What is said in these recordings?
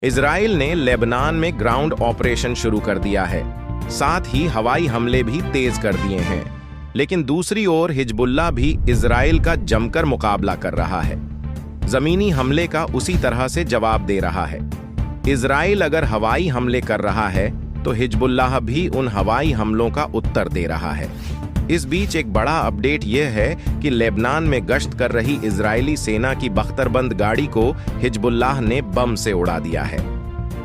Israel ने Lebanon में ground operation शुरू कर दिया है, साथ ही हवाई हमले भी तेज कर दिए हैं। लेकिन दूसरी ओर हिजबुल्लाह भी इजराइल का जमकर मुकाबला कर रहा है, जमीनी हमले का उसी तरह से जवाब दे रहा है। इजराइल अगर हवाई हमले कर रहा है तो हिजबुल्लाह भी उन हवाई हमलों का उत्तर दे रहा है। इस बीच एक बड़ा अपडेट यह है कि लेबनान में गश्त कर रही इजरायली सेना की बख्तरबंद गाड़ी को हिजबुल्लाह ने बम से उड़ा दिया है।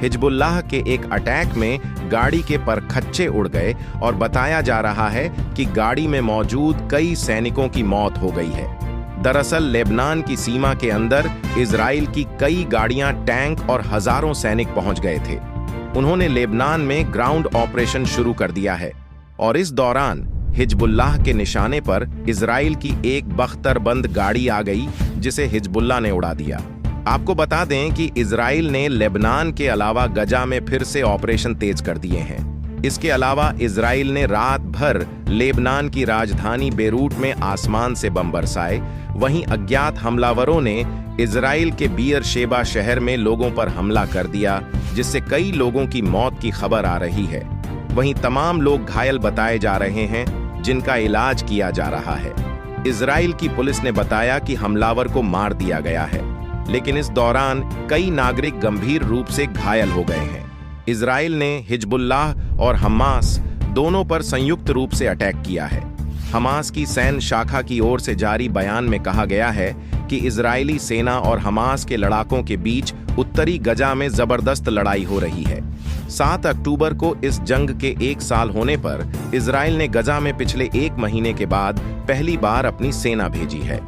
हिजबुल्लाह के एक अटैक में गाड़ी के परखच्चे उड़ गए और बताया जा रहा है कि गाड़ी में मौजूद कई सैनिकों की मौत हो गई है। दरअसल लेबनान की सीमा के अंदर इजराइल की कई गाड़ियां, टैंक और हजारों सैनिक पहुंच गए थे। उन्होंने लेबनान में ग्राउंड ऑपरेशन शुरू कर दिया है और इस दौरान हिजबुल्लाह के निशाने पर इजराइल की एक बख्तरबंद गाड़ी आ गई, जिसे हिजबुल्लाह ने उड़ा दिया। आपको बता दें कि इजराइल ने लेबनान के अलावा गजा में फिर से ऑपरेशन तेज कर दिए हैं। इसके अलावा इजराइल ने रात भर लेबनान की राजधानी बेरूट में आसमान से बम बरसाए। वहीं अज्ञात हमलावरों ने इजराइल के बियर शेबा शहर में लोगों पर हमला कर दिया, जिससे कई लोगों की मौत की खबर आ रही है। वहीं तमाम लोग घायल बताए जा रहे हैं, जिनका इलाज किया जा रहा है। इजराइल की पुलिस ने बताया कि हमलावर को मार दिया गया है, लेकिन इस दौरान कई नागरिक गंभीर रूप से घायल हो गए हैं। इजराइल ने हिजबुल्लाह और हमास दोनों पर संयुक्त रूप से अटैक किया है। हमास की सैन्य शाखा की ओर से जारी बयान में कहा गया है कि इजरायली सेना और हमास के लड़ाकों के बीच उत्तरी गजा में जबरदस्त लड़ाई हो रही है। 7 अक्टूबर को इस जंग के 1 साल होने पर इजराइल ने गजा में पिछले 1 महीने के बाद पहली बार अपनी सेना भेजी है।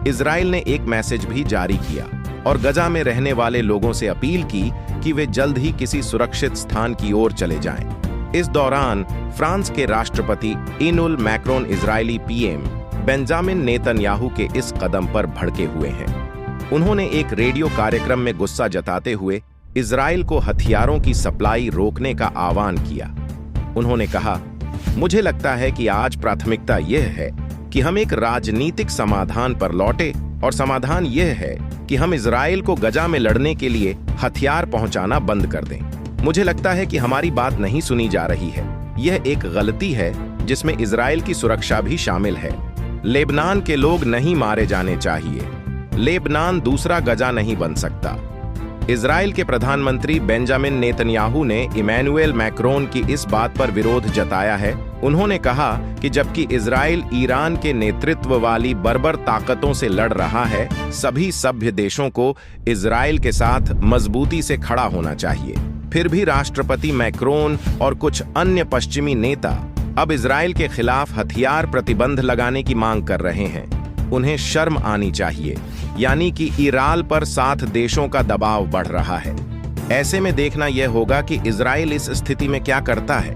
इजराइल ने एक मैसेज भी जारी किया और गजा में रहने वाले लोगों से अपील की कि वे जल्द ही किसी सुरक्षित स्थान की ओर चले जाएं। इस दौरान फ्रांस के राष्ट्रपति Emmanuel Macron Israeli PM Benjamin Netanyahu के इस कदम पर भड़के हुए हैं। उन्होंने एक रेडियो कार्यक्रम में गुस्सा जताते हुए इजराइल को हथियारों की सप्लाई रोकने का आह्वान किया। उन्होंने कहा, मुझे लगता है कि आज प्राथमिकता यह है कि हम एक राजनीतिक समाधान पर लौटे और समाधान यह है कि हम इजराइल को गजा में लड़ने के लिए हथियार पहुंचाना बंद कर दें। मुझे लगता है कि हमारी बात नहीं सुनी जा रही है। यह एक गलती है जिसमें इजराइल की सुरक्षा भी शामिल है। लेबनान के लोग नहीं मारे जाने चाहिए। लेबनान दूसरा गजा नहीं बन सकता। इजराइल के प्रधानमंत्री बेंजामिन नेतन्याहू ने इमैनुएल मैक्रोन की इस बात पर विरोध जताया है। उन्होंने कहा कि जबकि इजराइल ईरान के नेतृत्व वाली बर्बर ताकतों से लड़ रहा है, सभी सभ्य देशों को इजराइल के साथ मजबूती से खड़ा होना चाहिए। फिर भी राष्ट्रपति मैक्रोन और कुछ अन्य पश्चिमी नेता अब इजराइल के खिलाफ हथियार प्रतिबंध लगाने की मांग कर रहे हैं। उन्हें शर्म आनी चाहिए, यानी कि ईरान पर 7 देशों का दबाव बढ़ रहा है। ऐसे में देखना यह होगा कि इजराइल इस स्थिति में क्या करता है।